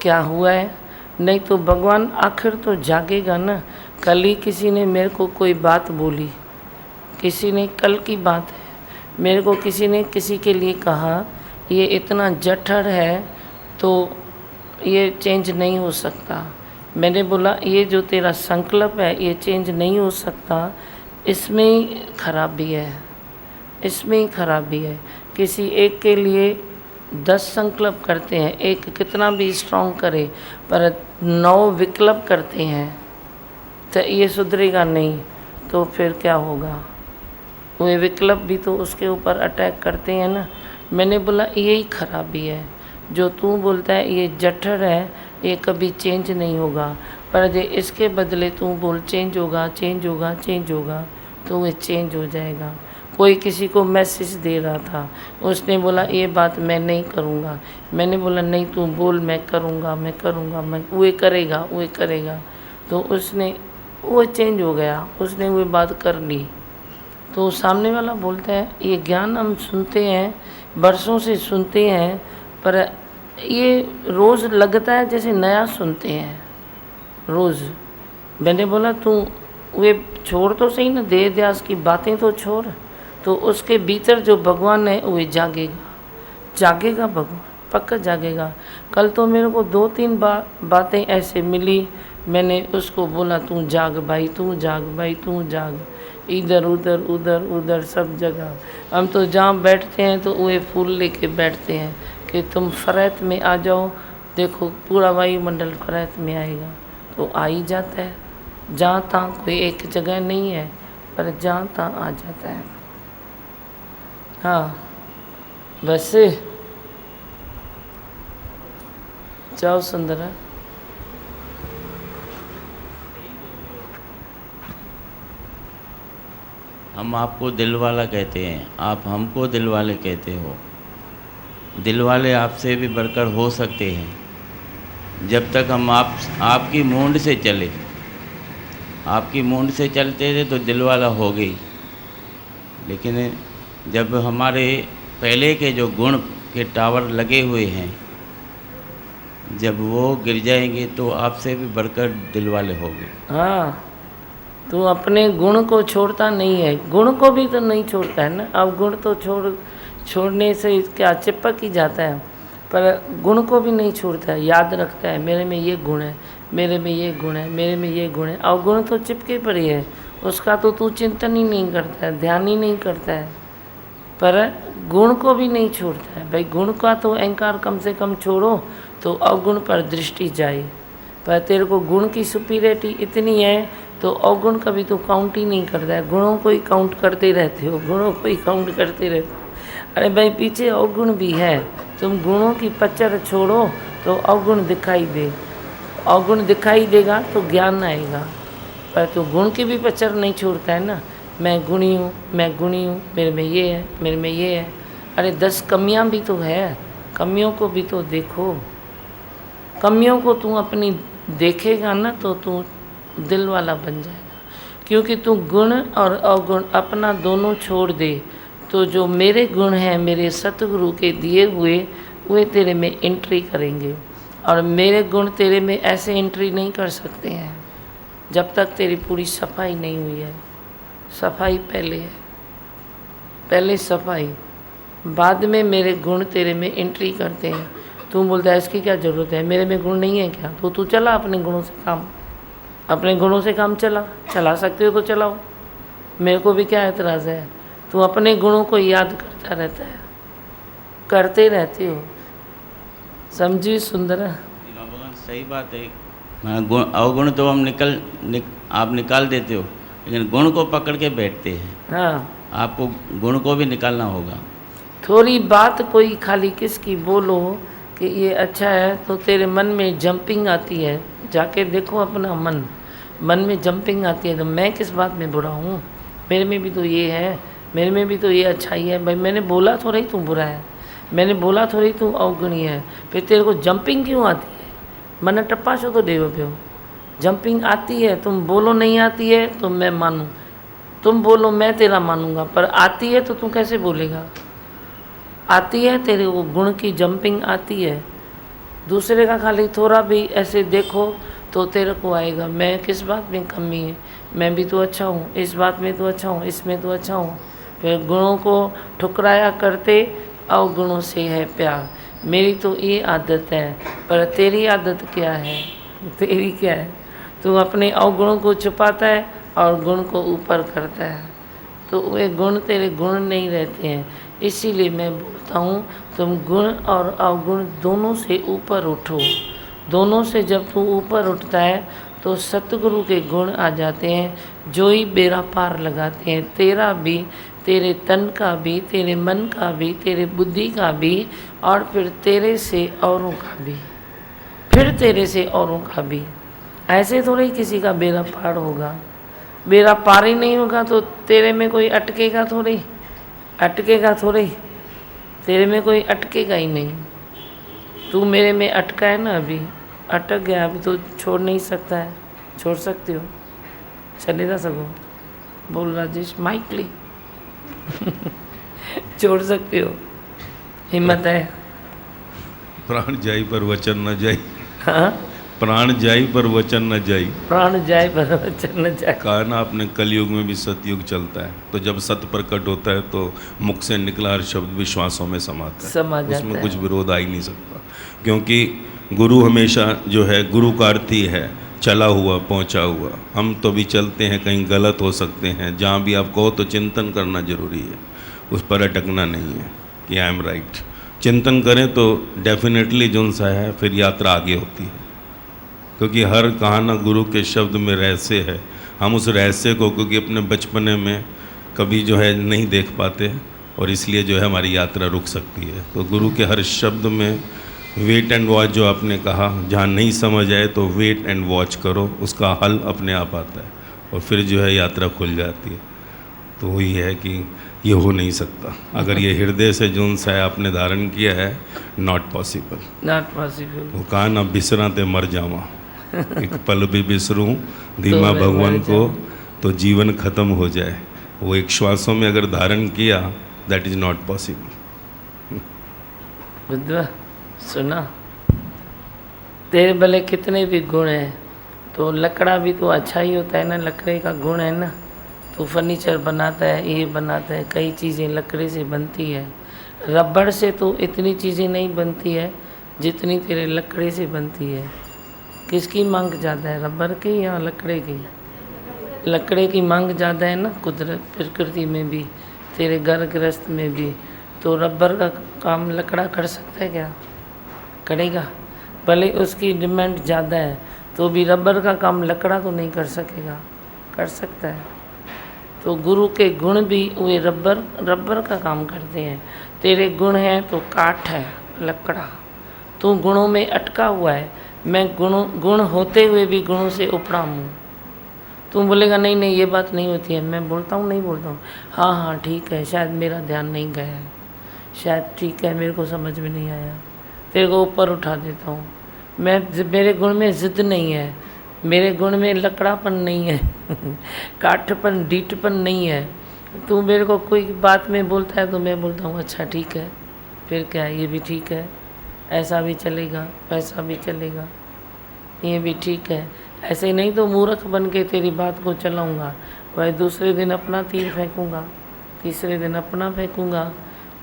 क्या हुआ है? नहीं तो भगवान आखिर तो जागेगा ना। कल ही किसी ने मेरे को कोई बात बोली, किसी ने, कल की बात है, मेरे को किसी ने किसी के लिए कहा ये इतना जठर है तो ये चेंज नहीं हो सकता। मैंने बोला ये जो तेरा संकल्प है ये चेंज नहीं हो सकता, इसमें ही खराबी है, इसमें ही खराबी है। किसी एक के लिए 10 संकल्प करते हैं, एक कितना भी स्ट्रॉन्ग करे, पर 9 विकल्प करते हैं तो ये सुधरेगा नहीं। तो फिर क्या होगा? वे विकल्प भी तो उसके ऊपर अटैक करते हैं ना। मैंने बोला यही खराबी है, जो तू बोलता है ये जठर है ये कभी चेंज नहीं होगा, पर जे इसके बदले तू बोल चेंज होगा चेंज होगा चेंज होगा तो वो चेंज हो जाएगा। कोई किसी को मैसेज दे रहा था, उसने बोला ये बात मैं नहीं करूँगा। मैंने बोला नहीं तू बोल मैं करूँगा मैं करूँगा, मैं वो करेगा। तो उसने वो चेंज हो गया, उसने वो बात कर ली। तो सामने वाला बोलता है ये ज्ञान हम सुनते हैं, बरसों से सुनते हैं, पर ये रोज़ लगता है जैसे नया सुनते हैं रोज़। मैंने बोला तू वे छोड़ तो सही ना, देह ध्यास की बातें तो छोड़, तो उसके भीतर जो भगवान है वो जागेगा भगवान, पक्का जागेगा। कल तो मेरे को 2-3 बातें ऐसे मिली, मैंने उसको बोला तू जाग भाई, तू जाग भाई, तू जाग। इधर उधर उधर उधर सब जगह। हम तो जहाँ बैठते हैं तो वो फूल लेके बैठते हैं कि तुम फरैत में आ जाओ, देखो पूरा वायुमंडल फरैत में आएगा। तो आ ही जाता है, जहाँ तहाँ कोई एक जगह नहीं है, पर जहाँ तहाँ आ जाता है। हाँ बस जाओ सुंदरा। हम आपको दिल वाला कहते हैं, आप हमको दिल वाले कहते हो। दिल वाले आपसे भी बढ़कर हो सकते हैं जब तक हम आपकी मूंड से चले। आपकी मूंड से चलते थे तो दिल वाला हो गई, लेकिन जब हमारे पहले के जो गुण के टावर लगे हुए हैं, जब वो गिर जाएंगे तो आपसे भी बढ़कर दिल वाले होंगे। हाँ, तू अपने गुण को छोड़ता नहीं है, गुण को भी तो नहीं छोड़ता है ना। अब गुण तो छोड़ने से क्या चिपक ही जाता है, पर गुण को भी नहीं छोड़ता है, याद रखता है मेरे में ये गुण है, मेरे में ये गुण है, मेरे में ये गुण है। और गुण तो चिपके पड़े है, उसका तो तू चिंतन ही नहीं करता है, ध्यान ही नहीं करता है, पर गुण को भी नहीं छोड़ता है। भाई गुण का तो अहंकार कम से कम छोड़ो तो अवगुण पर दृष्टि जाए। पर तेरे को गुण की सुपीरियरिटी इतनी है तो अवगुण का भी तो काउंट ही नहीं करता है, गुणों को ही काउंट करते रहते हो, गुणों को ही काउंट करते रहते हो। अरे भाई पीछे अवगुण भी है, तुम गुणों की पचर छोड़ो तो अवगुण दिखाई दे, अवगुण दिखाई देगा तो ज्ञान आएगा। पर तो गुण की भी पचर नहीं छोड़ता है ना, मैं गुणी हूँ, मैं गुणी हूँ, मेरे में ये है, मेरे में ये है। अरे 10 कमियाँ भी तो है, कमियों को भी तो देखो। कमियों को तू अपनी देखेगा ना तो तू दिल वाला बन जाएगा। क्योंकि तू गुण और अवगुण अपना दोनों छोड़ दे तो जो मेरे गुण हैं, मेरे सतगुरु के दिए हुए, वे तेरे में एंट्री करेंगे। और मेरे गुण तेरे में ऐसे एंट्री नहीं कर सकते हैं जब तक तेरी पूरी सफाई नहीं हुई है। सफाई पहले है, पहले सफाई, बाद में मेरे गुण तेरे में एंट्री करते हैं। तू बोलता है इसकी क्या ज़रूरत है, मेरे में गुण नहीं है क्या? तो तू चला अपने गुणों से काम, अपने गुणों से काम चला सकते हो तो चलाओ, मेरे को भी क्या एतराज़ है। तू अपने गुणों को याद करता रहता है, करते रहते हो। समझी सुंदरा? भगवान सही बात है। गुण अवगुण तो हम आप निकाल देते हो, लेकिन गुण को पकड़ के बैठते हैं। हाँ, आपको गुण को भी निकालना होगा। थोड़ी बात कोई खाली किसकी बोलो कि ये अच्छा है तो तेरे मन में जंपिंग आती है। जाके देखो अपना मन में जंपिंग आती है तो मैं किस बात में बुरा हूँ, मेरे में भी तो ये है, मेरे में भी तो ये अच्छाई है। भाई मैंने बोला थोड़ा ही तू बुरा है, मैंने बोला थोड़ा ही तू अवगुणी है, फिर तेरे को जंपिंग क्यों आती है? मन टप्पा छो तो देव पियो, जंपिंग आती है। तुम बोलो नहीं आती है तो मैं मानूँ, तुम बोलो मैं तेरा मानूंगा, पर आती है तो तू कैसे बोलेगा? आती है, तेरे को गुण की जंपिंग आती है। दूसरे का खाली थोड़ा भी ऐसे देखो तो तेरे को आएगा मैं किस बात में कमी है, मैं भी तो अच्छा हूँ, इस बात में तो अच्छा हूँ, इसमें तो अच्छा हूँ। फिर गुणों को ठुकराया करते, अवगुणों से है प्यार। मेरी तो ये आदत है, पर तेरी आदत क्या है? तेरी क्या है? तू अपने अवगुणों को छुपाता है और गुण को ऊपर करता है, तो वे गुण तेरे गुण नहीं रहते हैं। इसीलिए मैं बोलता हूँ तुम गुण और अवगुण दोनों से ऊपर उठो। दोनों से जब तू ऊपर उठता है तो सतगुरु के गुण आ जाते हैं, जो ही बेड़ा पार लगाते हैं, तेरा भी, तेरे तन का भी, तेरे मन का भी, तेरे बुद्धि का भी, और फिर तेरे से औरों का भी, फिर तेरे से औरों का भी। ऐसे थोड़ी किसी का बेड़ा पार होगा। बेड़ा पार ही नहीं होगा तो तेरे में कोई अटकेगा थोड़ी, अटकेगा थोड़ी, तेरे में कोई अटकेगा ही नहीं। तू मेरे में अटका है ना, अभी अटक गया, अभी तो छोड़ नहीं सकता है। छोड़ सकते हो, चले जा सको, बोल राजेश माइकली छोड़ सकते हो, हिम्मत है। प्राण जाई पर वचन न जाई। हाँ, प्राण जाई पर वचन न जाई। प्राण जाए पर वचन न जाए। कहा ना आपने, कलयुग में भी सतयुग चलता है, तो जब सत्य प्रकट होता है तो मुख से निकला हर शब्द विश्वासों में समाता है, समा जाता उसमें है। कुछ विरोध आ ही नहीं सकता। क्योंकि गुरु हमेशा जो है, गुरु का अर्थ ही है चला हुआ पहुंचा हुआ। हम तो भी चलते हैं, कहीं गलत हो सकते हैं, जहाँ भी आप कहो तो चिंतन करना जरूरी है, उस पर अटकना नहीं है कि आई एम राइट। चिंतन करें तो डेफिनेटली जो सा है फिर यात्रा आगे होती है, क्योंकि हर कहाना गुरु के शब्द में रहस्य है। हम उस रहस्य को क्योंकि अपने बचपने में कभी जो है नहीं देख पाते, और इसलिए जो है हमारी यात्रा रुक सकती है। तो गुरु के हर शब्द में वेट एंड वॉच, जो आपने कहा, जहाँ नहीं समझ आए तो वेट एंड वॉच करो, उसका हल अपने आप आता है और फिर जो है यात्रा खुल जाती है। तो वही है कि ये हो नहीं सकता, अगर ये हृदय से जोन सा है आपने धारण किया है, नॉट पॉसिबल। Not possible. वो कहा ना, बिसरा ते मर जावा, एक पल भी बिसरूं धीमा भगवान को तो जीवन खत्म हो जाए। वो एक श्वासों में अगर धारण किया, दैट इज नॉट पॉसिबल। बुद्धवा सुना, तेरे भले कितने भी गुण हैं, तो लकड़ा भी तो अच्छा ही होता है ना, लकड़े का गुण है ना। तो फर्नीचर बनाता है, ये बनाता है, कई चीज़ें लकड़े से बनती है। रबड़ से तो इतनी चीज़ें नहीं बनती है जितनी तेरे लकड़े से बनती है। किसकी मांग ज़्यादा है, रबड़ की या लकड़े की? लकड़े की मांग ज़्यादा है ना, कुदरत प्रकृति में भी, तेरे घर गृहस्थ में भी। तो रबड़ का काम लकड़ा कर सकता है क्या? करेगा? भले उसकी डिमांड ज़्यादा है तो भी रबड़ का काम लकड़ा तो नहीं कर सकेगा, कर सकता है। तो गुरु के गुण भी वे रबड़ का काम करते हैं। तेरे गुण हैं तो काठ है, लकड़ा। तू गुणों में अटका हुआ है, मैं गुण होते हुए भी गुणों से उपड़ा हूँ। तुम बोलेगा नहीं नहीं ये बात नहीं होती है, मैं बोलता हूँ नहीं बोलता हूँ, हाँ हाँ ठीक है, शायद मेरा ध्यान नहीं गया है, शायद ठीक है मेरे को समझ में नहीं आया, तेरे को ऊपर उठा देता हूँ। मेरे गुण में ज़िद नहीं है, मेरे गुण में लकड़ापन नहीं है काठपन डीठपन नहीं है। तू मेरे को कोई बात में बोलता है तो मैं बोलता हूँ अच्छा ठीक है, फिर क्या है, ये भी ठीक है, ऐसा भी चलेगा, वैसा भी चलेगा, ये भी ठीक है। ऐसे नहीं तो मूर्ख बन के तेरी बात को चलाऊँगा, वह दूसरे दिन अपना तीर फेंकूँगा, तीसरे दिन अपना फेंकूँगा,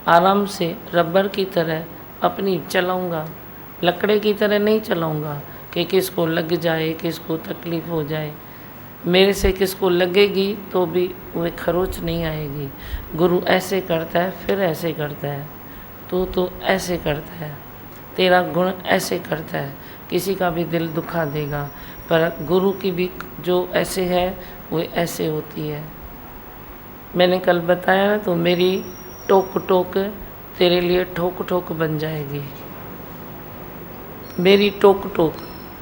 आराम से रबर की तरह अपनी चलाऊँगा, लकड़े की तरह नहीं चलाऊँगा कि किसको लग जाए, किसको तकलीफ़ हो जाए। मेरे से किसको लगेगी तो भी वह खरोच नहीं आएगी। गुरु ऐसे करता है फिर ऐसे करता है, तू तो ऐसे करता है, तेरा गुण ऐसे करता है, किसी का भी दिल दुखा देगा, पर गुरु की भी जो ऐसे है वो ऐसे होती है। मैंने कल बताया ना, तो मेरी टोक टोक तेरे लिए ठोक ठोक बन जाएगी। मेरी टोक टोक,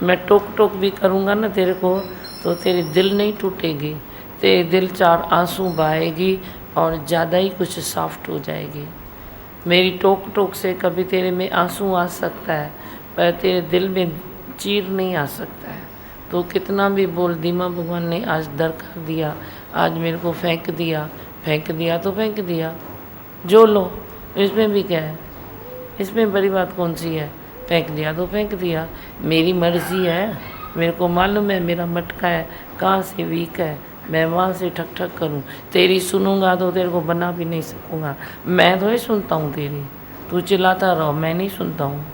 मैं टोक टोक भी करूँगा ना तेरे को, तो तेरी दिल नहीं टूटेगी, तेरे दिल चार आंसू बहाएगी और ज़्यादा ही कुछ सॉफ्ट हो जाएगी। मेरी टोक टोक से कभी तेरे में आंसू आ सकता है, पर तेरे दिल में चीर नहीं आ सकता है। तो कितना भी बोल, दीमा भगवान ने आज दर कर दिया, आज मेरे को फेंक दिया तो फेंक दिया, जो लो, इसमें भी क्या है, इसमें बड़ी बात कौन सी है, फेंक दिया तो फेंक दिया, मेरी मर्ज़ी है, मेरे को मालूम है मेरा मटका है कहाँ से वीक है, मैं वहाँ से ठक ठक करूँ। तेरी सुनूंगा तो तेरे को बना भी नहीं सकूँगा, मैं तो ही सुनता हूँ तेरी, तू चिल्लाता रहो मैं नहीं सुनता हूँ,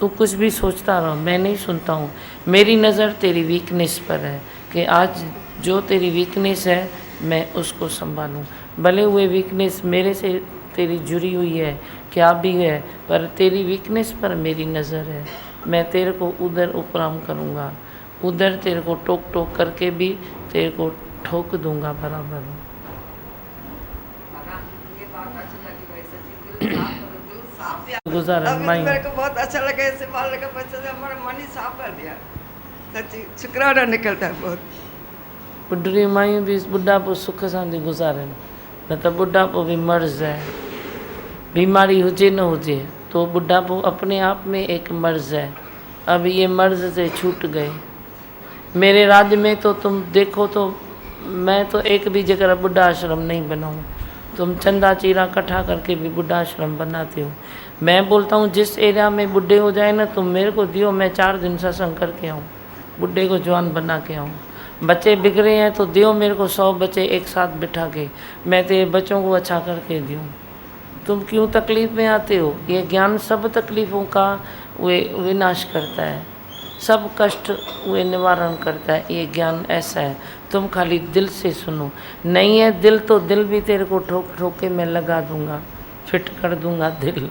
तू कुछ भी सोचता रहो मैं नहीं सुनता हूँ। मेरी नज़र तेरी वीकनेस पर है कि आज जो तेरी वीकनेस है मैं उसको संभालूँ। भले हुए वीकनेस मेरे से तेरी जुड़ी हुई है, क्या भी है, पर तेरी वीकनेस पर मेरी नज़र है, मैं तेरे को उधर उपराम करूँगा, उधर तेरे को टोक टोक करके भी तेरे को ठोक दूँगा बराबर। गुजारा अभी मेरे को बहुत अच्छा लगा, ऐसे बाल लगा बच्चे से हमारा मन ही साफ कर दिया, सच्ची शुक्राना निकलता है बहुत। बुढ़ी मायूं भी बुढ़ापो सुख सां थी गुज़ारनि, न त बुढ़ापो भी मर्ज़ है, बीमारी हुजे न हुजे तो बुढ़ापो अपने आप में एक मर्ज़ है। अब ये मर्ज़ से छूट गए। मेरे राज्य में तो तुम देखो तो मैं तो एक भी जगह बुढ़ा आश्रम नहीं बनाऊँ, तुम चंदा चीरा इकट्ठा करके भी बुढ़ा आश्रम बनाते हो। मैं बोलता हूँ जिस एरिया में बुढ़े हो जाए ना, तुम मेरे को दियो, मैं 4 दिन सत्संग करके आऊँ, बुढ़े को जवान बना के आऊँ। बच्चे बिगड़े हैं तो दियो मेरे को 100 बच्चे एक साथ बिठा के, मैं तेरे बच्चों को अच्छा करके दूँ। तुम क्यों तकलीफ़ में आते हो? ये ज्ञान सब तकलीफ़ों का विनाश करता है। सब कष्ट वे निवारण करता है। ये ज्ञान ऐसा है, तुम खाली दिल से सुनो। नहीं है दिल तो दिल भी तेरे को ठोक ठोक के मैं लगा दूंगा, फिट कर दूंगा दिल,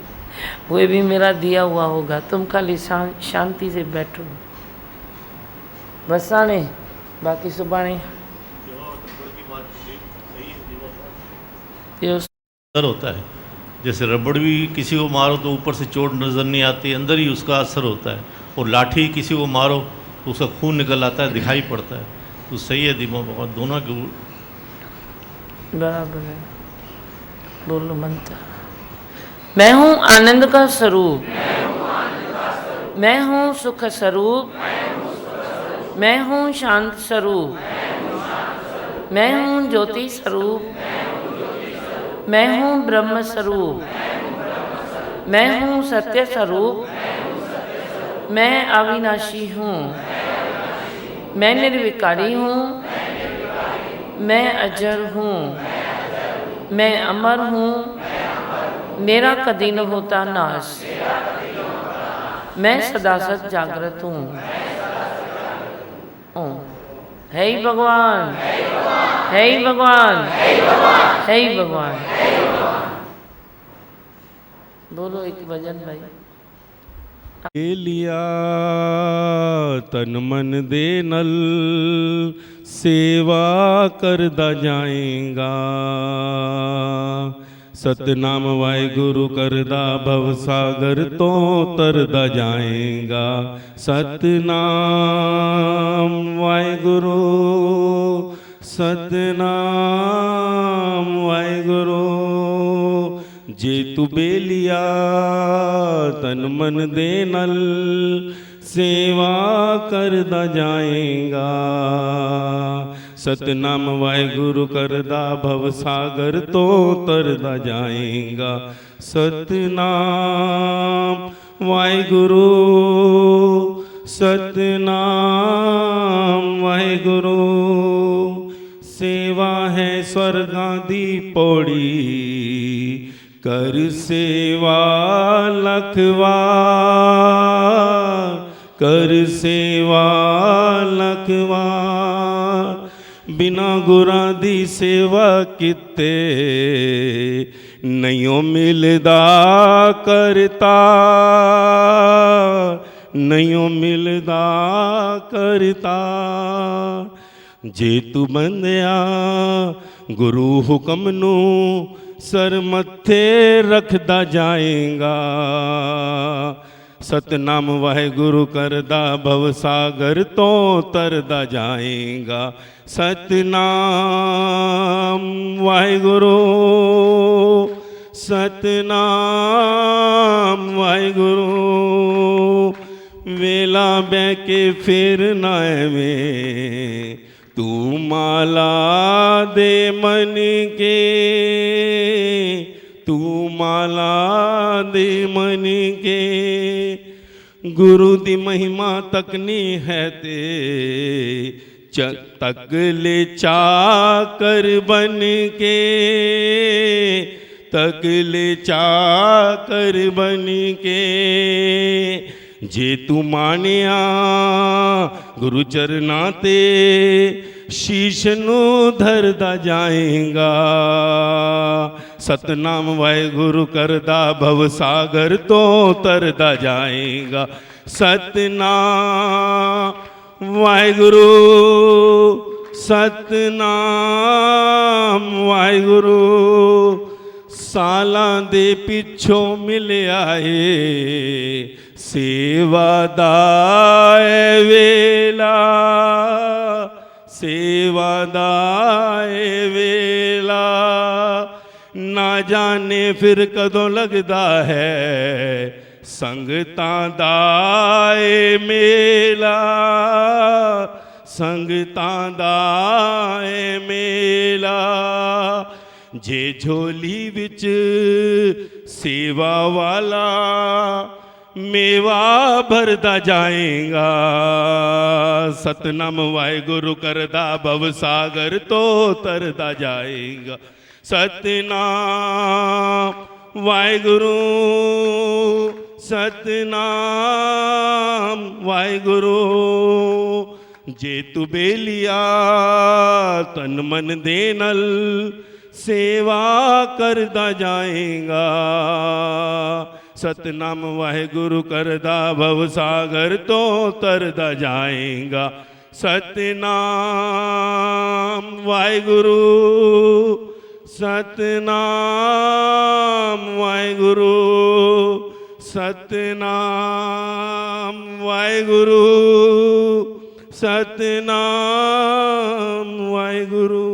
वो भी मेरा दिया हुआ होगा। तुम खाली शांति से बैठो बस आने, बाकी सुबाने असर होता है। जैसे रबड़ भी किसी को मारो तो ऊपर से चोट नज़र नहीं आती, अंदर ही उसका असर होता है। और लाठी किसी को मारो तो उसका खून निकल आता है, दिखाई पड़ता है। तो सही है दिमाग बहुत दोनों के बराबर है। बोलो मंत्र। मैं हूँ आनंद का स्वरूप, मैं हूँ सुख स्वरूप, मैं हूँ शांत स्वरूप, मैं हूँ ज्योति स्वरूप, मैं हूँ ब्रह्म स्वरूप, मैं हूँ सत्य स्वरूप, मैं अविनाशी हूँ, मैं निर्विकारी हूँ, मैं अजर हूँ, मैं अमर हूँ, मेरा कभी न होता नाश, मैं सदा सत जागृत हूँ। हे भगवान, हे भगवान, हे भगवान। बोलो एक भजन भाई। ले लिया तन मन दे नल, सेवा करदा जाएगा। सतनाम वाहिगुरु करदा भव सागर तो तरदा जाएगा। सतनाम वाहिगुरु, सतनाम वाहिगुरु। जे तू बेलिया तन मन दे नल, सेवा करदा जाएगा। सतनाम वाहिगुरु करदा भव सागर तो तरदा जाएगा। सतनाम वाहिगुरु, सतनाम वाहिगुरु। सेवा है स्वर्गां दी पौड़ी, कर सेवा लखवार, कर सेवा लखवार। बिना गुरां दी सेवा किते नहीं मिलदा करता, नहीं मिलदा करता। जे तू बंदिया गुरु हुक्म नू सर मत्थे रखदा जाएगा। सतनाम वाहिगुरु करदा भव सागर तो तरदा जाएगा। सतनाम वाहिगुरु, सतनाम वाहिगुरु। वेला बह के फिर ना में, तू माला दे मन के, तू माला दे मन के। गुरु दी महिमा तकनी है ते, तक ले चाकर बन के, तक ले चाकर बन के। जे तू मानिया गुरु चरना ते, शीश नू धरदा जाएगा। सतनाम वाहिगुरु करदा भव सागर तो तरदा जाएगा। सतनाम वाहिगुरु, सतनाम वाहिगुरु। सालां दे पिछों मिल आए, सेवा दा ऐ वेला, सेवा दा ऐ वेला। ना जाने फिर कदों लगदा है, संगतां दा ऐ मेला, संगतां दा ऐ मेला। जे झोली विच सेवा वाला, मेवा भरदा जाएगा। सतनाम वाहिगुरु करदा भव सागर तो तरदा जाएगा। सतनाम ਵਾਹਿਗੁਰੂ ਸਤਨਾਮ ਵਾਹਿਗੁਰੂ। ਜੇ ਤੂੰ ਬੇਲੀਆ ਤਨ ਮਨ ਦੇ ਨਲ ਸੇਵਾ ਕਰਦਾ ਜਾਏਗਾ, ਸਤਨਾਮ ਵਾਹਿਗੁਰੂ ਕਰਦਾ ਭਵ ਸਾਗਰ ਤੋਂ ਤਰਦਾ ਜਾਏਗਾ। ਸਤਨਾਮ ਵਾਹਿਗੁਰੂ ਸਤਨਾਮ ਵਾਹਿਗੁਰੂ ਸਤਨਾਮ ਵਾਹਿਗੁਰੂ ਸਤਨਾਮ ਵਾਹਿਗੁਰੂ।